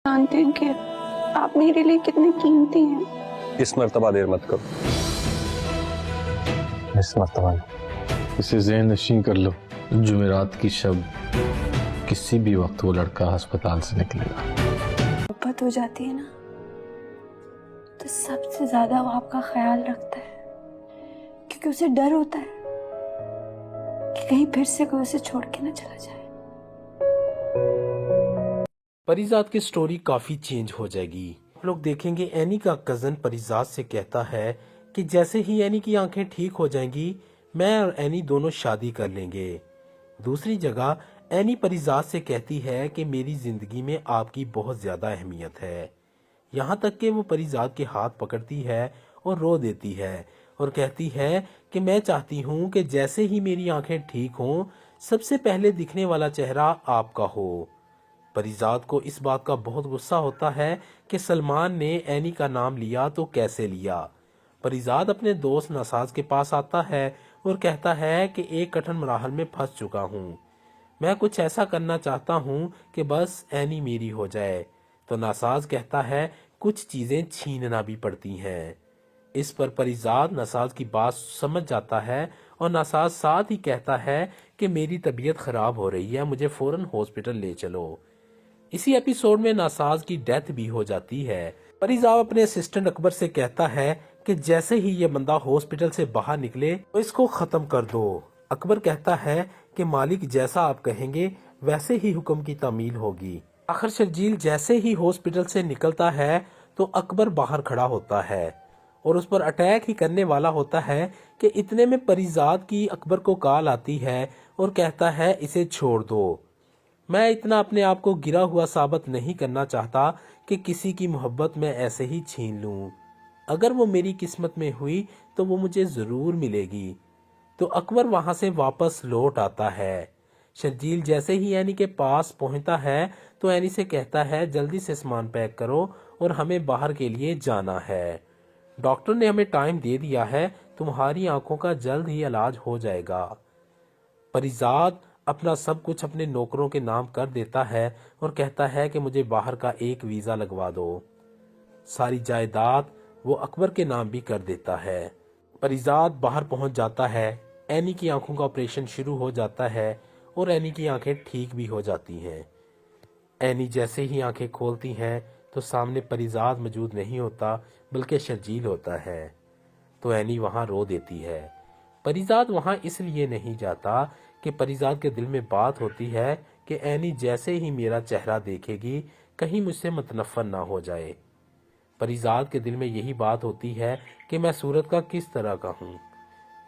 जानते हैं कि आप मेरे लिए कितने कीमती हैं। इस मर्तबा देर मत करो। इस मर्तबा इसे ज़हन नशीं कर लो। जुमेरात की शब किसी भी वक्त वो लड़का अस्पताल से निकलेगा। मोहब्बत हो जाती है ना तो सबसे ज्यादा वो आपका ख्याल रखता है, क्योंकि उसे डर होता है कि कहीं फिर से कोई उसे छोड़ के ना चला जाए। परिजात की स्टोरी काफी चेंज हो जाएगी। आप लोग देखेंगे एनी का कजन परिजात से कहता है कि जैसे ही एनी की आंखें ठीक हो जाएंगी मैं और एनी दोनों शादी कर लेंगे। दूसरी जगह एनी परिजात से कहती है कि मेरी जिंदगी में आपकी बहुत ज्यादा अहमियत है। यहाँ तक कि वो परिजात के हाथ पकड़ती है और रो देती है और कहती है कि मैं चाहती हूँ कि जैसे ही मेरी आंखें ठीक हों सबसे पहले दिखने वाला चेहरा आपका हो। परिजात को इस बात का बहुत गुस्सा होता है कि सलमान ने एनी का नाम लिया तो कैसे लिया। परिजात अपने दोस्त नसाज के पास आता है और कहता है कि एक कठिन मराहल में फंस चुका हूँ, मैं कुछ ऐसा करना चाहता हूँ कि बस एनी मेरी हो जाए। तो नसाज कहता है कुछ चीजें छीनना भी पड़ती हैं। इस पर परिजात नसाज की बात समझ जाता है और नसाज साथ ही कहता है कि मेरी तबीयत खराब हो रही है, मुझे फौरन हॉस्पिटल ले चलो। इसी एपिसोड में नासाज की डेथ भी हो जाती है। परिजात अपने असिस्टेंट अकबर से कहता है कि जैसे ही ये बंदा हॉस्पिटल से बाहर निकले तो इसको खत्म कर दो। अकबर कहता है कि मालिक जैसा आप कहेंगे वैसे ही हुक्म की तामील होगी। आखिर शर्जील जैसे ही हॉस्पिटल से निकलता है तो अकबर बाहर खड़ा होता है और उस पर अटैक ही करने वाला होता है कि इतने में परिजात की अकबर को कॉल आती है और कहता है इसे छोड़ दो, मैं इतना अपने आप को गिरा हुआ साबित नहीं करना चाहता कि किसी की मोहब्बत मैं ऐसे ही छीन लूं। अगर वो मेरी किस्मत में हुई तो वो मुझे जरूर मिलेगी। तो अकबर वहां से वापस लौट आता है। शर्जील जैसे ही एनी के पास पहुंचता है तो एनी से कहता है जल्दी से सामान पैक करो और हमें बाहर के लिए जाना है। डॉक्टर ने हमें टाइम दे दिया है, तुम्हारी आंखों का जल्द ही इलाज हो जाएगा। परिजात अपना सब कुछ अपने नौकरों के नाम कर देता है और कहता है कि मुझे बाहर का एक वीजा लगवा दो। सारी जायदाद वो अकबर के नाम भी कर देता है। परिजात बाहर पहुंच जाता है, एनी की आंखों का ऑपरेशन शुरू हो जाता है और एनी की आंखें ठीक भी हो जाती हैं। एनी जैसे ही आंखें खोलती हैं तो सामने परिजात मौजूद नहीं होता बल्कि शर्जील होता है। तो एनी वहां रो देती है। परिजात वहां इसलिए नहीं जाता कि परिजात के दिल में बात होती है कि एनी जैसे ही मेरा चेहरा देखेगी कहीं मुझसे मतनफर ना हो जाए। परिजात के दिल में यही बात होती है कि मैं सूरत का किस तरह का हूँ।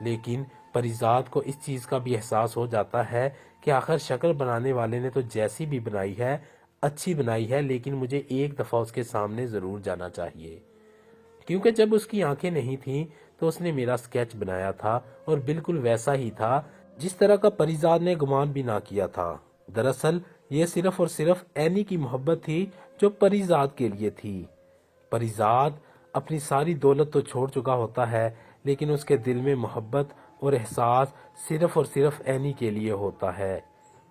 लेकिन परिजात को इस चीज का भी एहसास हो जाता है कि आखिर शक्ल बनाने वाले ने तो जैसी भी बनाई है अच्छी बनाई है, लेकिन मुझे एक दफा उसके सामने जरूर जाना चाहिए, क्योंकि जब उसकी आंखें नहीं थीं तो उसने मेरा स्केच बनाया था और बिल्कुल वैसा ही था जिस तरह का परिजात ने गुमान भी ना किया था। दरअसल ये सिर्फ और सिर्फ एनी की मोहब्बत थी जो परिजात के लिए थी। परिजात अपनी सारी दौलत तो छोड़ चुका होता है, लेकिन उसके दिल में मोहब्बत और एहसास सिर्फ और सिर्फ एनी के लिए होता है।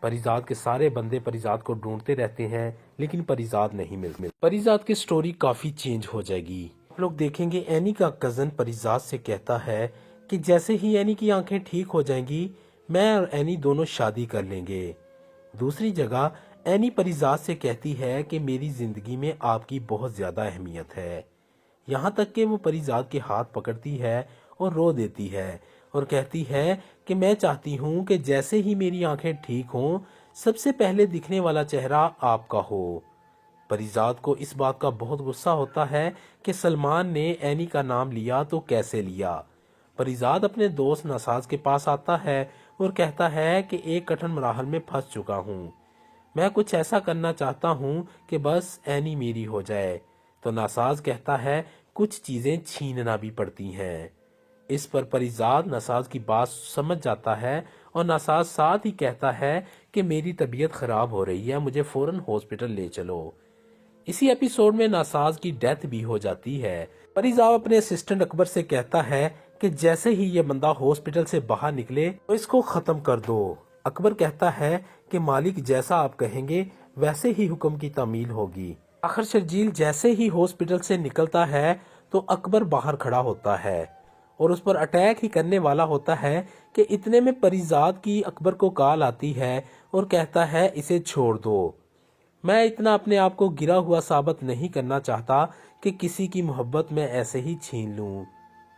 परिजात के सारे बंदे परिजात को ढूंढते रहते हैं लेकिन परिजात नहीं मिलते। परिजात की स्टोरी काफी चेंज हो जाएगी। आप लोग देखेंगे एनी का कजन परिजात से कहता है कि जैसे ही एनी की आंखें ठीक हो जाएंगी मैं और एनी दोनों शादी कर लेंगे। दूसरी जगह एनी परिजात से कहती है कि मेरी जिंदगी में आपकी बहुत ज्यादा अहमियत है। यहाँ तक कि वो परिजात के हाथ पकड़ती है और रो देती है और कहती है कि मैं चाहती हूँ कि जैसे ही मेरी आंखें ठीक हों सबसे पहले दिखने वाला चेहरा आपका हो। परिजात को इस बात का बहुत गुस्सा होता है कि सलमान ने एनी का नाम लिया तो कैसे लिया। परिजात अपने दोस्त नसाज के पास आता है और कहता है कि एक कठिन मराहल में फंस चुका हूँ, मैं कुछ ऐसा करना चाहता हूँ कि बस एनी मेरी हो जाए। तो नसाज कहता है कुछ चीजें छीनना भी पड़ती हैं। इस पर परिजात नसाज की बात समझ जाता है और नसाज साथ ही कहता है कि मेरी तबीयत खराब हो रही है, मुझे फौरन हॉस्पिटल ले चलो। इसी एपिसोड में नासाज की डेथ भी हो जाती है। परिजात अपने असिस्टेंट अकबर से कहता है कि जैसे ही ये बंदा हॉस्पिटल से बाहर निकले तो इसको खत्म कर दो। अकबर कहता है कि मालिक जैसा आप कहेंगे वैसे ही हुक्म की तामील होगी। आखिर शर्जील जैसे ही हॉस्पिटल से निकलता है तो अकबर बाहर खड़ा होता है और उस पर अटैक ही करने वाला होता है कि इतने में परिजाद की अकबर को कॉल आती है और कहता है इसे छोड़ दो। मैं इतना अपने आप को गिरा हुआ साबित नहीं करना चाहता कि किसी की मोहब्बत मैं ऐसे ही छीन लूं।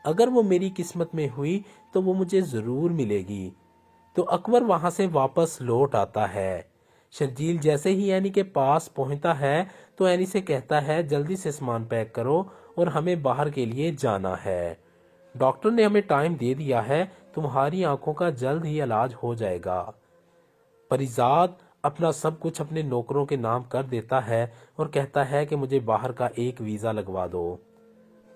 अगर वो मेरी किस्मत में हुई तो वो मुझे जरूर मिलेगी। तो अकबर वहां से वापस लौट आता है। शर्जील जैसे ही एनी के पास पहुंचता है तो एनी से कहता है जल्दी से सामान पैक करो और हमें बाहर के लिए जाना है। डॉक्टर ने हमें टाइम दे दिया है, तुम्हारी आंखों का जल्द ही इलाज हो जाएगा। परिजाद अपना सब कुछ अपने नौकरों के नाम कर देता है और कहता है कि मुझे बाहर का एक वीजा लगवा दो।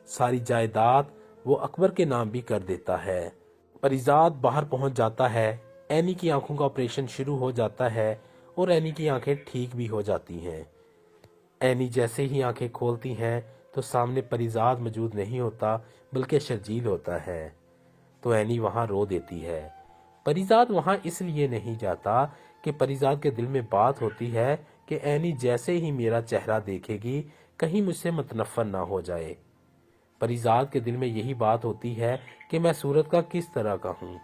सारी जायदाद वो अकबर के नाम भी कर देता है। परिजाद बाहर पहुंच जाता है। एनी की आंखों का ऑपरेशन शुरू हो जाता है और एनी की आंखें ठीक भी हो जाती हैं। एनी जैसे ही आंखें खोलती हैं तो सामने परिजाद मौजूद नहीं होता बल्कि शर्जील होता है। तो एनी वहां रो देती है। परिजाद वहां इसलिए नहीं जाता कि परिजाद के दिल में बात होती है कि एनी जैसे ही मेरा चेहरा देखेगी कहीं मुझसे मतनफर ना हो जाए। परिजाद के दिल में यही बात होती है कि मैं सूरत का किस तरह का हूँ।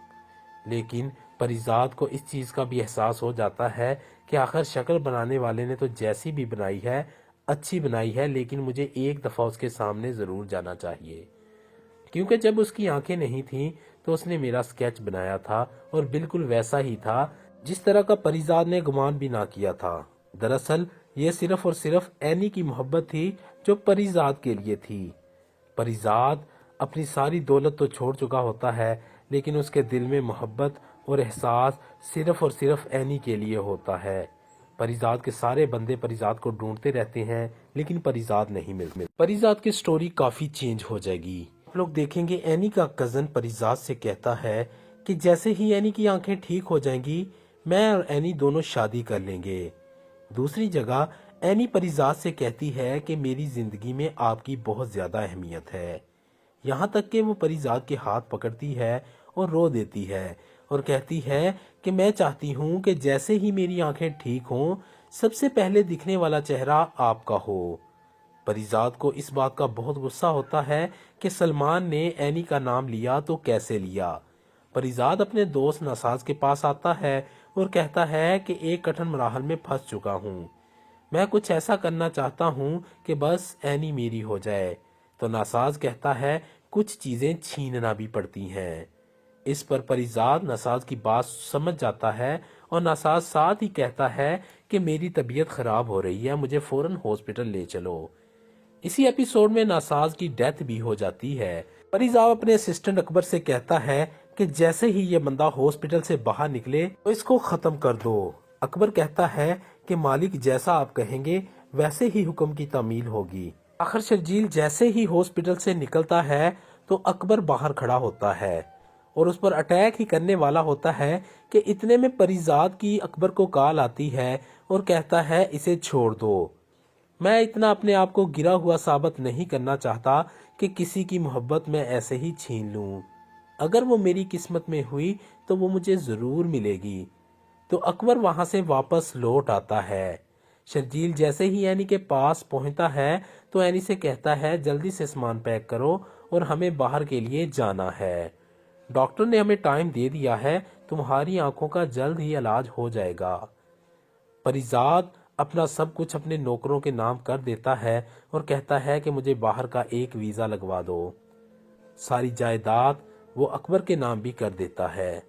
लेकिन परिजाद को इस चीज का भी एहसास हो जाता है कि आखिर शक्ल बनाने वाले ने तो जैसी भी बनाई है अच्छी बनाई है, लेकिन मुझे एक दफा उसके सामने जरूर जाना चाहिए, क्योंकि जब उसकी आंखें नहीं थीं तो उसने मेरा स्केच बनाया था और बिल्कुल वैसा ही था जिस तरह का परिजाद ने गुमान भी ना किया था। दरअसल ये सिर्फ और सिर्फ एनी की मोहब्बत थी जो परिजाद के लिए थी। परिजाद अपनी सारी दौलत तो छोड़ चुका होता है, लेकिन उसके दिल में मोहब्बत और एहसास सिर्फ और सिर्फ एनी के लिए होता है। परिजाद के सारे बंदे परिजाद को ढूंढते रहते हैं, लेकिन परिजाद नहीं मिलते। परिजाद की स्टोरी काफी चेंज हो जाएगी। आप लोग देखेंगे एनी का कजन परिजाद से कहता है कि जैसे ही एनी की आंखें ठीक हो जाएंगी मैं और एनी दोनों शादी कर लेंगे। दूसरी जगह एनी परिजाद से कहती है कि मेरी जिंदगी में आपकी बहुत ज्यादा अहमियत है। यहाँ तक कि वो परिजाद के हाथ पकड़ती है और रो देती है और कहती है कि मैं चाहती हूँ कि जैसे ही मेरी आंखें ठीक हों सबसे पहले दिखने वाला चेहरा आपका हो। परिजाद को इस बात का बहुत गुस्सा होता है कि सलमान ने एनी का नाम लिया तो कैसे लिया। परिजाद अपने दोस्त नसाज के पास आता है और कहता है कि एक कठिन मराहल में फंस चुका हूँ, मैं कुछ ऐसा करना चाहता हूँ कि बस एनी मेरी हो जाए। तो नासाज कहता है कुछ चीजें छीनना भी पड़ती हैं। इस पर परिजाद नसाज की बात समझ जाता है और नसाज साथ ही कहता है कि मेरी तबीयत खराब हो रही है, मुझे फौरन हॉस्पिटल ले चलो। इसी एपिसोड में नासाज की डेथ भी हो जाती है। परिजाद अपने असिस्टेंट अकबर से कहता है कि जैसे ही ये बंदा हॉस्पिटल से बाहर निकले तो इसको खत्म कर दो। अकबर कहता है कि मालिक जैसा आप कहेंगे वैसे ही हुक्म की तामील होगी। आखिर शर्जील जैसे ही हॉस्पिटल से निकलता है तो अकबर बाहर खड़ा होता है और उस पर अटैक ही करने वाला होता है कि इतने में परिजाद की अकबर को कॉल आती है और कहता है इसे छोड़ दो। मैं इतना अपने आप को गिरा हुआ साबित नहीं करना चाहता कि किसी की मोहब्बत मैं ऐसे ही छीन लूं। अगर वो मेरी किस्मत में हुई तो वो मुझे जरूर मिलेगी। तो अकबर वहां से वापस लौट आता है। शर्जील जैसे ही एनी के पास पहुंचता है तो एनी से कहता है जल्दी से सामान पैक करो और हमें बाहर के लिए जाना है। डॉक्टर ने हमें टाइम दे दिया है, तुम्हारी आंखों का जल्द ही इलाज हो जाएगा। परिजाद अपना सब कुछ अपने नौकरों के नाम कर देता है और कहता है कि मुझे बाहर का एक वीजा लगवा दो। सारी जायदाद वो अकबर के नाम भी कर देता है।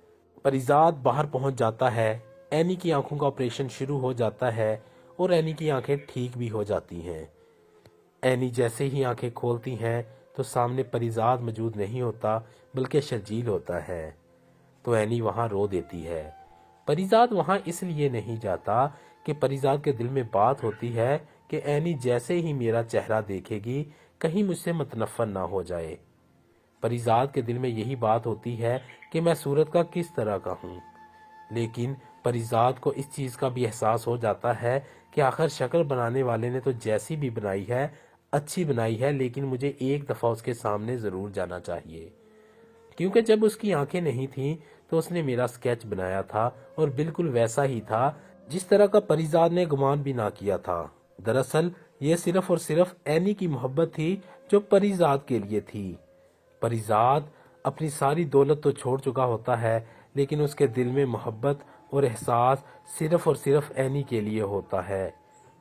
परिजाद बाहर पहुंच जाता है। एनी की आंखों का ऑपरेशन शुरू हो जाता है और एनी की आंखें ठीक भी हो जाती हैं। एनी जैसे ही आंखें खोलती हैं तो सामने परिजाद मौजूद नहीं होता बल्कि शर्जील होता है। तो एनी वहां रो देती है। परिजाद वहां इसलिए नहीं जाता कि परिजाद के दिल में बात होती है कि एनी जैसे ही मेरा चेहरा देखेगी कहीं मुझसे मतनफर ना हो जाए। परिजाद के दिल में यही बात होती है कि मैं सूरत का किस तरह का हूँ। लेकिन परिजाद को इस चीज का भी एहसास हो जाता है कि आखिर शक्ल बनाने वाले ने तो जैसी भी बनाई है अच्छी बनाई है, लेकिन मुझे एक दफा उसके सामने जरूर जाना चाहिए, क्योंकि जब उसकी आंखें नहीं थीं तो उसने मेरा स्केच बनाया था और बिल्कुल वैसा ही था जिस तरह का परिजाद ने गुमान भी ना किया था। दरअसल یہ صرف اور صرف اینی کی محبت تھی جو پریزاد کے لیے تھی۔ پریزاد اپنی ساری دولت تو چھوڑ چکا ہوتا ہے، لیکن اس کے دل میں محبت اور احساس صرف اور صرف اینی کے لیے ہوتا ہے۔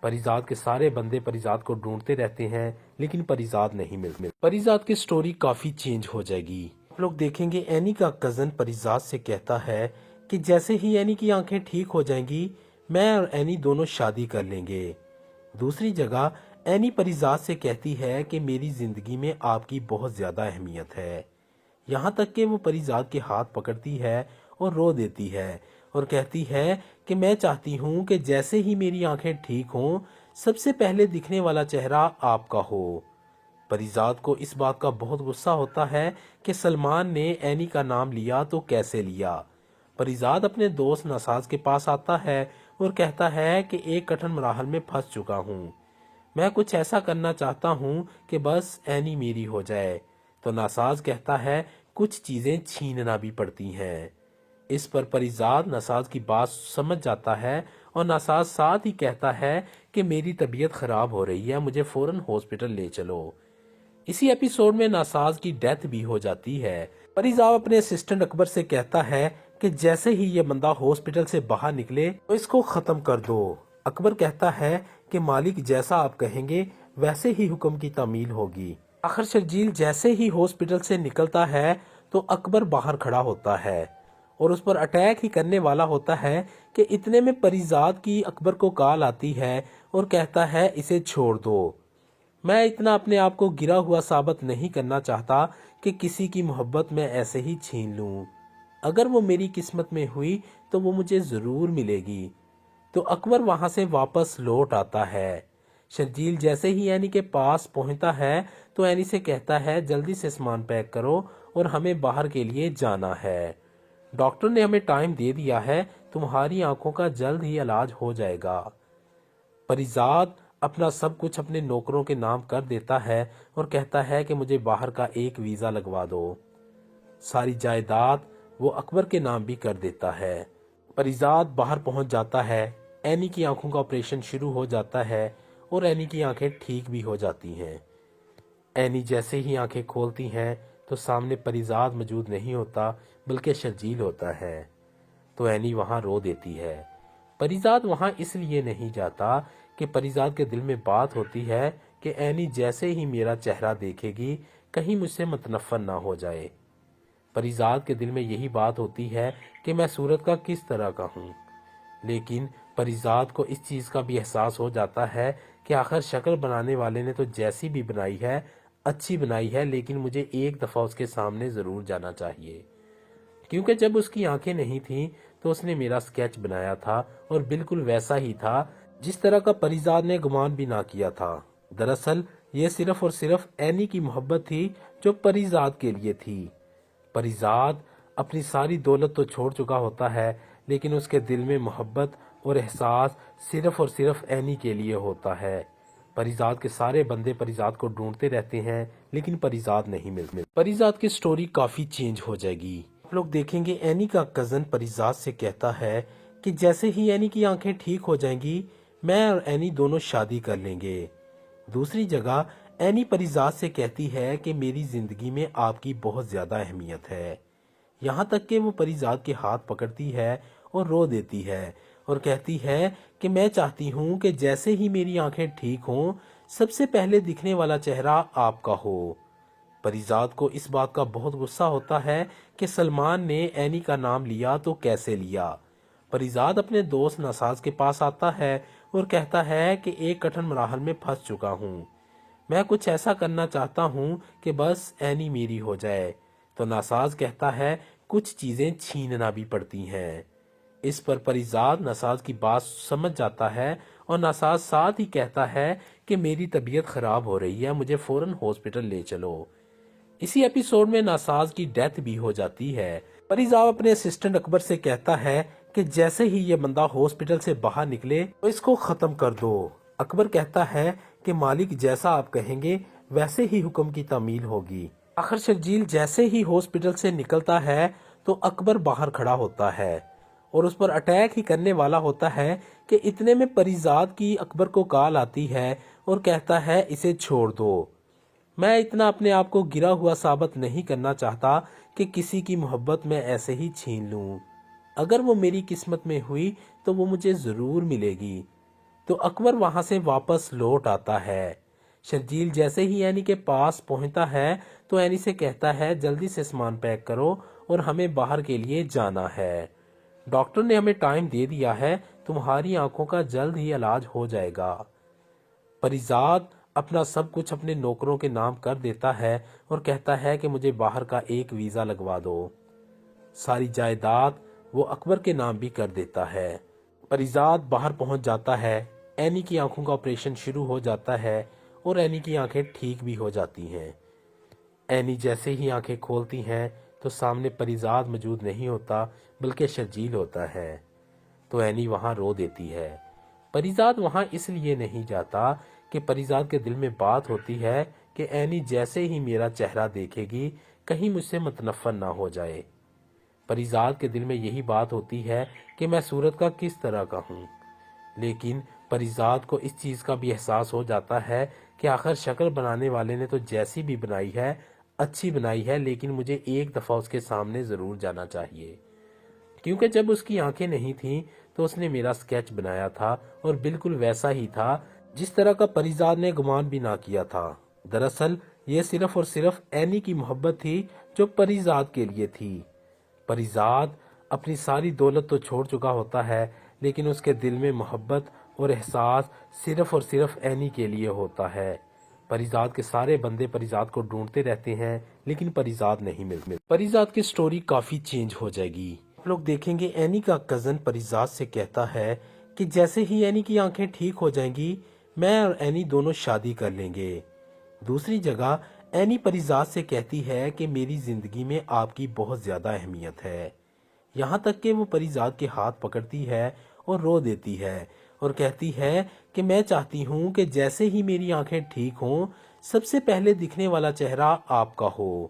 پریزاد کے سارے بندے پریزاد کو ڈھونڈتے رہتے ہیں، لیکن پریزاد نہیں ملتے۔ پریزاد کی سٹوری کافی چینج ہو جائے گی۔ آپ لوگ دیکھیں گے اینی کا کزن پریزاد سے کہتا ہے کہ جیسے ہی اینی کی آنکھیں ٹھیک ہو جائیں گی، میں اور اینی دونوں شادی کر لیں گے۔ دوسری جگہ اینی پریزاد سے کہتی ہے کہ میری زندگی میں آپ کی بہت زیادہ اہمیت ہے، یہاں تک کہ وہ پریزاد کے ہاتھ پکڑتی ہے اور رو دیتی ہے اور کہتی ہے کہ میں چاہتی ہوں کہ جیسے ہی میری آنکھیں ٹھیک ہوں، سب سے پہلے دکھنے والا چہرہ آپ کا ہو۔ پریزاد کو اس بات کا بہت غصہ ہوتا ہے کہ سلمان نے اینی کا نام لیا تو کیسے لیا۔ پریزاد اپنے دوست ناساز کے پاس آتا ہے اور کہتا ہے کہ ایک کٹھن مراحل میں پھنس چکا ہوں، میں کچھ ایسا کرنا چاہتا ہوں کہ بس اینی میری ہو جائے۔ تو ناساز کہتا ہے کچھ چیزیں چھیننا بھی پڑتی ہیں۔ اس پر پریزاد ناساز کی بات سمجھ جاتا ہے اور ناساز ساتھ ہی کہتا ہے کہ میری طبیعت خراب ہو رہی ہے، مجھے فوراً ہاسپٹل لے چلو۔ اسی ایپیسوڈ میں ناساز کی ڈیتھ بھی ہو جاتی ہے۔ پریزاد اپنے اسسٹنٹ اکبر سے کہتا ہے کہ جیسے ہی یہ بندہ ہاسپٹل سے باہر نکلے تو اس کو ختم کر دو۔ اکبر کہتا ہے کہ مالک جیسا آپ کہیں گے ویسے ہی حکم کی تعمیل ہوگی۔ آخر شرجیل جیسے ہی ہاسپٹل سے نکلتا ہے تو اکبر باہر کھڑا ہوتا ہے اور اس پر اٹیک ہی کرنے والا ہوتا ہے کہ اتنے میں پریزاد کی اکبر کو کال آتی ہے اور کہتا ہے اسے چھوڑ دو، میں اتنا اپنے آپ کو گرا ہوا ثابت نہیں کرنا چاہتا کہ کسی کی محبت میں ایسے ہی چھین لوں، اگر وہ میری قسمت میں ہوئی تو وہ مجھے ضرور ملے گی۔ تو اکبر وہاں سے واپس لوٹ آتا ہے۔ شرجیل جیسے ہی اینی کے پاس پہنچتا ہے تو اینی سے کہتا ہے جلدی سے سامان پیک کرو اور ہمیں باہر کے لیے جانا ہے، ڈاکٹر نے ہمیں ٹائم دے دیا ہے، تمہاری آنکھوں کا جلد ہی علاج ہو جائے گا۔ پریزاد اپنا سب کچھ اپنے نوکروں کے نام کر دیتا ہے اور کہتا ہے کہ مجھے باہر کا ایک ویزا لگوا دو۔ ساری جائیداد وہ اکبر کے نام بھی کر دیتا ہے۔ پریزاد باہر پہنچ جاتا ہے، اینی کی آنکھوں کا آپریشن شروع ہو جاتا ہے اور اینی کی آنکھیں ٹھیک بھی ہو جاتی ہیں۔ اینی جیسے ہی آنکھیں کھولتی ہیں تو سامنے پریزاد موجود نہیں ہوتا بلکہ شرجیل ہوتا ہے، تو اینی وہاں رو دیتی ہے۔ پریزاد وہاں اس لیے نہیں جاتا کہ پریزاد کے دل میں بات ہوتی ہے کہ اینی جیسے ہی میرا چہرہ دیکھے گی کہیں مجھ سے متنفر نہ ہو جائے۔ پریزاد کے دل میں یہی بات ہوتی ہے کہ میں صورت کا کس طرح کا ہوں، لیکن پریزاد کو اس چیز کا بھی احساس ہو جاتا ہے کہ آخر شکل بنانے والے نے تو جیسی بھی بنائی ہے اچھی بنائی ہے، لیکن مجھے ایک دفعہ اس کے سامنے ضرور جانا چاہیے، کیونکہ جب اس کی آنکھیں نہیں تھیں تو اس نے میرا سکیچ بنایا تھا اور بالکل ویسا ہی تھا جس طرح کا پریزاد نے گمان بھی نہ کیا تھا۔ دراصل یہ صرف اور صرف اینی کی محبت تھی جو پریزاد کے لیے تھی۔ پریزاد اپنی ساری دولت تو چھوڑ چکا ہوتا ہے، لیکن اس کے دل میں محبت اور احساس صرف اور صرف اینی کے لیے ہوتا ہے۔ پریزاد کے سارے بندے پریزاد کو ڈھونڈتے رہتے ہیں، لیکن پریزاد نہیں ملتے۔ پریزاد کی سٹوری کافی چینج ہو جائے گی۔ آپ لوگ دیکھیں گے اینی کا کزن پریزاد سے کہتا ہے کہ جیسے ہی اینی کی آنکھیں ٹھیک ہو جائیں گی، میں اور اینی دونوں شادی کر لیں گے۔ دوسری جگہ اینی پریزاد سے کہتی ہے کہ میری زندگی میں آپ کی بہت زیادہ اہمیت ہے، یہاں تک کہ وہ پریزاد کے ہاتھ پکڑتی ہے اور رو دیتی ہے اور کہتی ہے کہ میں چاہتی ہوں کہ جیسے ہی میری آنکھیں ٹھیک ہوں، سب سے پہلے دکھنے والا چہرہ آپ کا ہو۔ پریزاد کو اس بات کا بہت غصہ ہوتا ہے کہ سلمان نے اینی کا نام لیا تو کیسے لیا۔ پریزاد اپنے دوست ناساز کے پاس آتا ہے اور کہتا ہے کہ ایک کٹھن مراحل میں پھنس چکا ہوں، میں کچھ ایسا کرنا چاہتا ہوں کہ بس اینی میری ہو جائے۔ تو ناساز کہتا ہے کچھ چیزیں چھیننا بھی پڑتی ہیں۔ اس پر پریزاد ناساز کی بات سمجھ جاتا ہے اور ناساز ساتھ ہی کہتا ہے کہ میری طبیعت خراب ہو رہی ہے، مجھے فوراً ہاسپٹل لے چلو۔ اسی ایپیسوڈ میں ناساز کی ڈیتھ بھی ہو جاتی ہے۔ پریزاد اپنے اسسٹنٹ اکبر سے کہتا ہے کہ جیسے ہی یہ بندہ ہاسپٹل سے باہر نکلے تو اس کو ختم کر دو۔ اکبر کہتا ہے کہ مالک جیسا آپ کہیں گے ویسے ہی حکم کی تعمیل ہوگی۔ آخر شرجیل جیسے ہی ہاسپٹل سے نکلتا ہے تو اکبر باہر کھڑا ہوتا ہے اور اس پر اٹیک ہی کرنے والا ہوتا ہے کہ اتنے میں پریزاد کی اکبر کو کال آتی ہے और कहता है इसे छोड़ दो। मैं इतना अपने आप को गिरा हुआ साबित नहीं करना चाहता कि किसी की मोहब्बत मैं ऐसे ही छीन लूं। अगर वो मेरी किस्मत में हुई तो वो मुझे जरूर मिलेगी। तो अकबर वहां से वापस लौट आता है। शर्जील जैसे ही एनी के पास पहुंचता है तो एनी से कहता है जल्दी से सामान पैक करो और हमें बाहर के लिए जाना है। डॉक्टर ने हमें टाइम दे दिया है, तुम्हारी आंखों का जल्द ही इलाज हो जाएगा। परिजाद अपना सब कुछ अपने नौकरों के नाम कर देता है और कहता है कि मुझे बाहर का एक वीजा लगवा दो। सारी जायदाद वो अकबर के नाम भी कर देता है। परिजाद बाहर पहुंच जाता है। एनी की आंखों का ऑपरेशन शुरू हो जाता है और एनी की आंखें ठीक भी हो जाती हैं। एनी जैसे ही आंखें खोलती हैं तो सामने परिजाद मौजूद नहीं होता बल्कि शर्जील होता है। तो एनी वहां रो देती है। परिजाद वहां इसलिए नहीं जाता कि परिजाद के दिल में बात होती है कि एनी जैसे ही मेरा चेहरा देखेगी कहीं मुझसे मतनफर ना हो जाए। परिजाद के दिल में यही बात होती है कि मैं सूरत का किस तरह का हूँ। लेकिन परिजाद को इस चीज का भी एहसास हो जाता है कि आखिर शक्ल बनाने वाले ने तो जैसी भी बनाई है अच्छी बनाई है, लेकिन मुझे एक दफा उसके सामने जरूर जाना चाहिए, क्योंकि जब उसकी आंखें नहीं थीं तो उसने मेरा स्केच बनाया था और बिल्कुल वैसा ही था जिस तरह का परिजाद ने गुमान भी ना किया था। दरअसल ये सिर्फ और सिर्फ एनी की मोहब्बत थी जो परिजाद के लिए थी। परिजाद अपनी सारी दौलत तो छोड़ चुका होता है, लेकिन उसके दिल में मोहब्बत और एहसास सिर्फ और सिर्फ एनी के लिए होता है। परिजाद के सारे बंदे परिजाद को ढूंढते रहते हैं, लेकिन परिजाद नहीं मिलते। परिजाद की स्टोरी काफी चेंज हो जाएगी। आप लोग देखेंगे एनी का कजन परिजाद से कहता है कि जैसे ही एनी की आंखें ठीक हो जाएंगी मैं और एनी दोनों शादी कर लेंगे। दूसरी जगह एनी परिजाद से कहती है कि मेरी जिंदगी में आपकी बहुत ज्यादा अहमियत है। यहाँ तक कि वो परिजाद के हाथ पकड़ती है और रो देती है और कहती है कि मैं चाहती हूँ कि जैसे ही मेरी आंखें ठीक हों सबसे पहले दिखने वाला चेहरा आपका हो।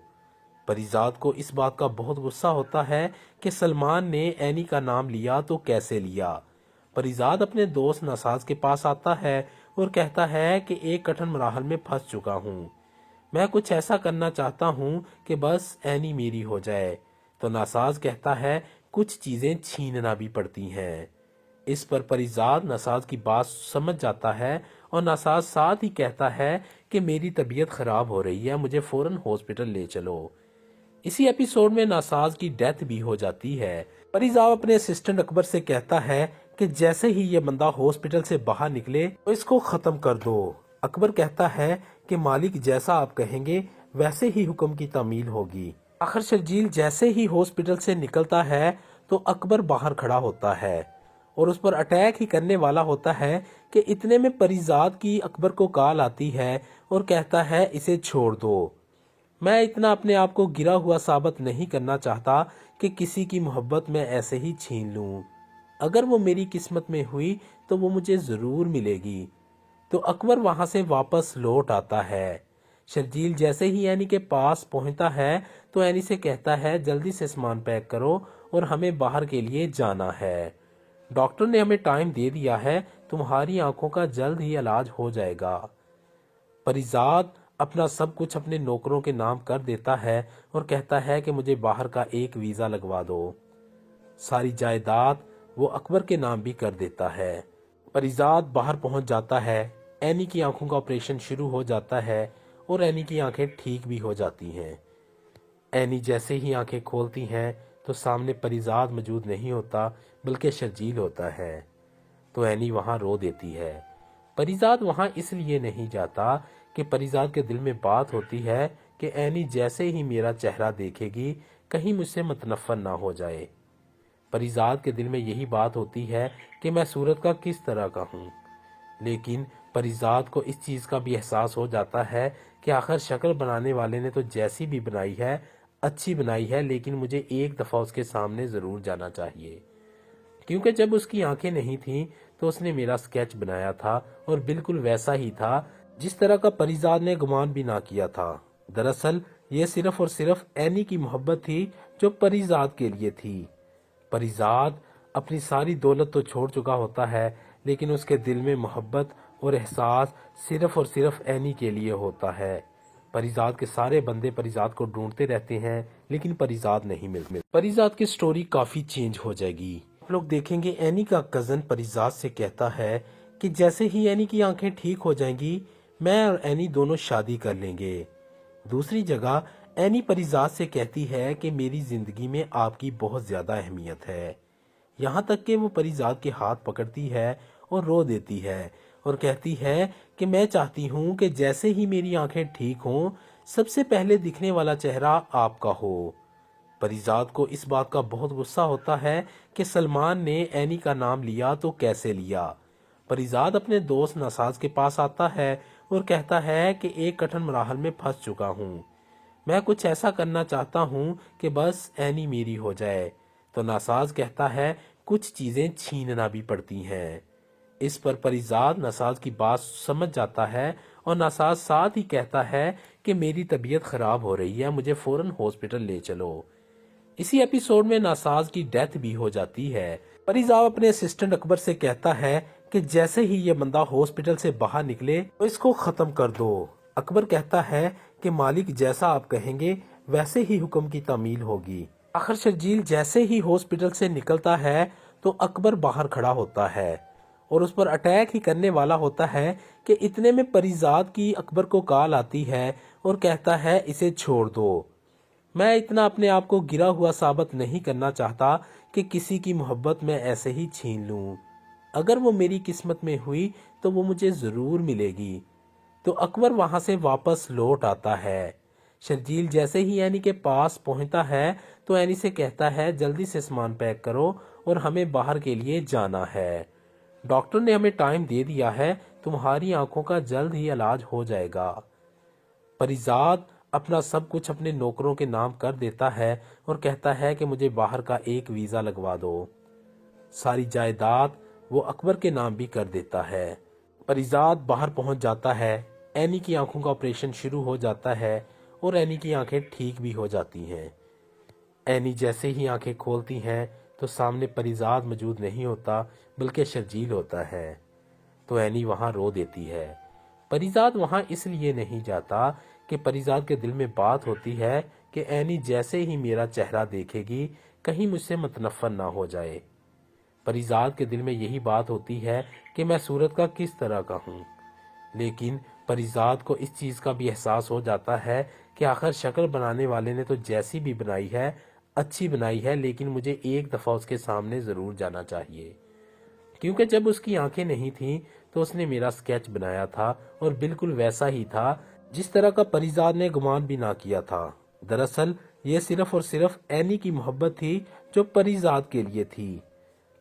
परिजाद को इस बात का बहुत गुस्सा होता है कि सलमान ने एनी का नाम लिया तो कैसे लिया। परिजाद अपने दोस्त नसाज के पास आता है और कहता है कि एक कठिन मराहल में फंस चुका हूँ, मैं कुछ ऐसा करना चाहता हूँ कि बस एनी मेरी हो जाए। तो नसाज कहता है कुछ चीजें छीनना भी पड़ती हैं। इस पर परिजाद नसाज की बात समझ जाता है और नसाज साथ ही कहता है कि मेरी तबीयत खराब हो रही है, मुझे फौरन हॉस्पिटल ले चलो। इसी एपिसोड में नसाज की डेथ भी हो जाती है। परिजाद अपने असिस्टेंट अकबर से कहता है कि जैसे ही ये बंदा हॉस्पिटल से बाहर निकले तो इसको खत्म कर दो। अकबर कहता है कि मालिक जैसा आप कहेंगे वैसे ही हुक्म की तामील होगी। आखिर शर्जील जैसे ही हॉस्पिटल से निकलता है तो अकबर बाहर खड़ा होता है और उस पर अटैक ही करने वाला होता है कि इतने में परिजाद की अकबर को कॉल आती है और कहता है इसे छोड़ दो। मैं इतना अपने आप को गिरा हुआ साबित नहीं करना चाहता कि किसी की मोहब्बत मैं ऐसे ही छीन लूं। अगर वो मेरी किस्मत में हुई तो वो मुझे जरूर मिलेगी। तो अकबर वहां से वापस लौट आता है। शर्जील जैसे ही एनी के पास पहुंचता है तो एनी से कहता है जल्दी से सामान पैक करो और हमें बाहर के लिए जाना है। डॉक्टर ने हमें टाइम दे दिया है, तुम्हारी आंखों का जल्द ही इलाज हो जाएगा। परिजाद अपना सब कुछ अपने नौकरों के नाम कर देता है और कहता है कि मुझे बाहर का एक वीजा लगवा दो। सारी जायदाद वो अकबर के नाम भी कर देता है। परिजाद बाहर पहुंच जाता है। एनी की आंखों का ऑपरेशन शुरू हो जाता है और एनी की आंखें ठीक भी हो जाती हैं। एनी जैसे ही आंखें खोलती हैं तो सामने परिजाद मौजूद नहीं होता बल्कि शर्जील होता है। तो एनी वहां रो देती है। परिजाद वहां इसलिए नहीं जाता कि परिजाद के दिल में बात होती है कि एनी जैसे ही मेरा चेहरा देखेगी कहीं मुझसे मतनफर ना हो जाए। परिजाद के दिल में यही बात होती है कि मैं सूरत का किस तरह का हूँ। लेकिन परिजाद को इस चीज का भी एहसास हो जाता है कि आखिर शक्ल बनाने वाले ने तो जैसी भी बनाई है अच्छी बनाई है, लेकिन मुझे एक दफा उसके सामने जरूर जाना चाहिए, क्योंकि जब उसकी आंखें नहीं थीं तो उसने मेरा स्केच बनाया था और बिल्कुल वैसा ही था जिस तरह का परिजाद ने गुमान भी ना किया था। दरअसल ये सिर्फ और सिर्फ एनी की मोहब्बत थी जो परिजाद के लिए थी। परिजाद अपनी सारी दौलत तो छोड़ चुका होता है, लेकिन उसके दिल में मोहब्बत और एहसास صرف اور صرف اینی کے لیے ہوتا ہے۔ پریزاد کے سارے بندے پریزاد کو ڈھونڈتے رہتے ہیں لیکن پریزاد نہیں ملتے۔ پریزاد کی سٹوری کافی چینج ہو جائے گی۔ آپ لوگ دیکھیں گے اینی کا کزن پریزاد سے کہتا ہے کہ جیسے ہی اینی کی آنکھیں ٹھیک ہو جائیں گی میں اور اینی دونوں شادی کر لیں گے۔ دوسری جگہ اینی پریزاد سے کہتی ہے کہ میری زندگی میں آپ کی بہت زیادہ اہمیت ہے، یہاں تک کہ وہ پریزاد کے ہاتھ پکڑتی ہے اور رو دیتی ہے اور کہتی ہے کہ میں چاہتی ہوں کہ جیسے ہی میری آنکھیں ٹھیک ہوں سب سے پہلے دکھنے والا چہرہ آپ کا ہو۔ پریزاد کو اس بات کا بہت غصہ ہوتا ہے کہ سلمان نے اینی کا نام لیا تو کیسے لیا۔ پریزاد اپنے دوست ناساز کے پاس آتا ہے اور کہتا ہے کہ ایک کٹھن مراحل میں پھنس چکا ہوں، میں کچھ ایسا کرنا چاہتا ہوں کہ بس اینی میری ہو جائے۔ تو ناساز کہتا ہے کچھ چیزیں چھیننا بھی پڑتی ہیں۔ اس پر پریزاد ناساز کی بات سمجھ جاتا ہے اور ناساز ساتھ ہی کہتا ہے کہ میری طبیعت خراب ہو رہی ہے، مجھے فوراً ہاسپٹل لے چلو۔ اسی ایپیسوڈ میں ناساز کی ڈیتھ بھی ہو جاتی ہے۔ پریزاد اپنے اسسٹنٹ اکبر سے کہتا ہے کہ جیسے ہی یہ بندہ ہاسپٹل سے باہر نکلے تو اس کو ختم کر دو۔ اکبر کہتا ہے کہ مالک جیسا آپ کہیں گے ویسے ہی حکم کی تعمیل ہوگی۔ آخر شرجیل جیسے ہی ہاسپٹل سے نکلتا ہے تو اکبر باہر کھڑا ہوتا ہے اور اس پر اٹیک ہی کرنے والا ہوتا ہے کہ اتنے میں پریزاد کی اکبر کو کال آتی ہے اور کہتا ہے اسے چھوڑ دو، میں اتنا اپنے آپ کو گرا ہوا ثابت نہیں کرنا چاہتا کہ کسی کی محبت میں ایسے ہی چھین لوں، اگر وہ میری قسمت میں ہوئی تو وہ مجھے ضرور ملے گی۔ تو اکبر وہاں سے واپس لوٹ آتا ہے۔ شرجیل جیسے ہی اینی کے پاس پہنچتا ہے تو اینی سے کہتا ہے جلدی سے سامان پیک کرو اور ہمیں باہر کے لیے جانا ہے، ڈاکٹر نے ہمیں ٹائم دے دیا ہے، تمہاری آنکھوں کا جلد ہی علاج ہو جائے گا۔ پریزاد اپنا سب کچھ اپنے نوکروں کے نام کر دیتا ہے اور کہتا ہے کہ مجھے باہر کا ایک ویزا لگوا دو۔ ساری جائیداد وہ اکبر کے نام بھی کر دیتا ہے۔ پریزاد باہر پہنچ جاتا ہے، اینی کی آنکھوں کا آپریشن شروع ہو جاتا ہے اور اینی کی آنکھیں ٹھیک بھی ہو جاتی ہیں۔ اینی جیسے ہی آنکھیں کھولتی ہیں تو سامنے پریزاد موجود نہیں ہوتا بلکہ شرجیل ہوتا ہے، تو اینی وہاں رو دیتی ہے۔ پریزاد وہاں اس لیے نہیں جاتا کہ پریزاد کے دل میں بات ہوتی ہے کہ اینی جیسے ہی میرا چہرہ دیکھے گی کہیں مجھ سے متنفر نہ ہو جائے۔ پریزاد کے دل میں یہی بات ہوتی ہے کہ میں صورت کا کس طرح کا ہوں، لیکن پریزاد کو اس چیز کا بھی احساس ہو جاتا ہے کہ آخر شکل بنانے والے نے تو جیسی بھی بنائی ہے اچھی بنائی ہے، لیکن مجھے ایک دفعہ اس کے سامنے ضرور جانا چاہیے، کیونکہ جب اس کی آنکھیں نہیں تھیں تو اس نے میرا سکیچ بنایا تھا اور بالکل ویسا ہی تھا جس طرح کا پریزاد نے گمان بھی نہ کیا تھا۔ دراصل یہ صرف اور صرف اینی کی محبت تھی جو پریزاد کے لیے تھی۔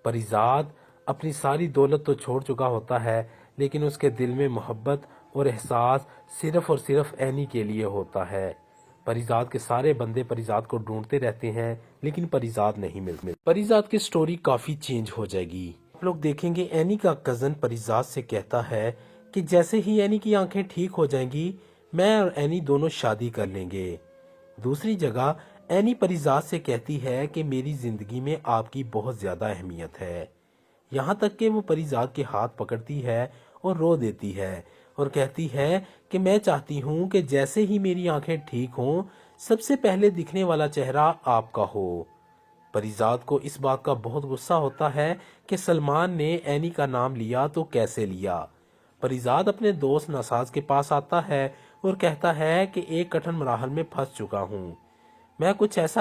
پریزاد اپنی ساری دولت تو چھوڑ چکا ہوتا ہے لیکن اس کے دل میں محبت اور احساس صرف اور صرف اینی کے لیے ہوتا ہے۔ پریزاد کے سارے بندے پریزاد کو ڈھونڈتے رہتے ہیں لیکن پریزاد نہیں ملتے۔ پریزاد کی سٹوری کافی چینج ہو جائے گی۔ آپ لوگ دیکھیں گے اینی کا کزن پریزاد سے کہتا ہے کہ جیسے ہی اینی کی آنکھیں ٹھیک ہو جائیں گی میں اور اینی دونوں شادی کر لیں گے۔ دوسری جگہ اینی پریزاد سے کہتی ہے کہ میری زندگی میں آپ کی بہت زیادہ اہمیت ہے، یہاں تک کہ وہ پریزاد کے ہاتھ پکڑتی ہے اور رو دیتی ہے اور کہتی ہے کہ میں چاہتی ہوں کہ جیسے ہی میری آنکھیں ٹھیک ہوں سب سے پہلے دکھنے والا چہرہ آپ کا ہو۔ پریزاد کو اس بات کا بہت غصہ ہوتا ہے کہ سلمان نے اینی کا نام لیا تو کیسے لیا۔ پریزاد اپنے دوست ناساز کے پاس آتا ہے اور کہتا ہے کہ ایک کٹھن مراحل میں پھنس چکا ہوں، میں کچھ ایسا